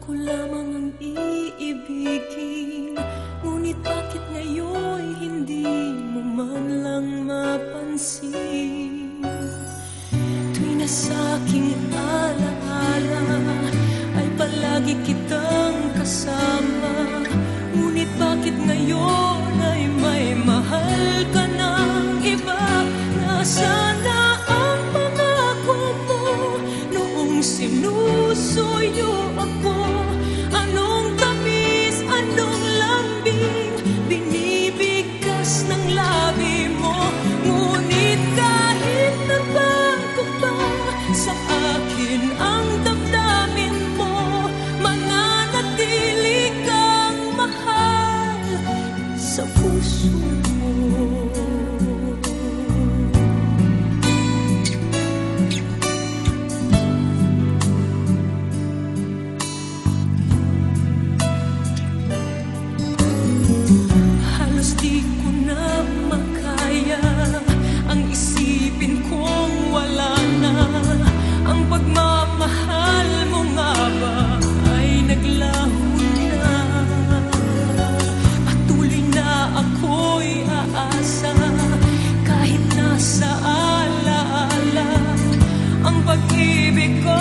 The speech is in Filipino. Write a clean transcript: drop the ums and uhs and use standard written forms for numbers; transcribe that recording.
Ako lamang ang iibigin, ngunit bakit ngayon'y hindi mo man lang mapansin? Tuwing nasa aking alaala ay palagi kitang kasama, ngunit bakit ngayon ay may mahal ka ng iba? Nasaan na ang pangako mo noong sinusuyo ako? Anong tamis, anong lambing binibigkas ng labi mo? Ngunit kahit na bago pa sa akin ang damdamin mo, mananatili kang mahal sa puso mo. Halos di ko na makaya ang isipin kong wala na ang pagmamahal mo, nga ba ay naglaho na? Patuloy na ako'y aasa kahit nasa alaala ang pag-ibig ko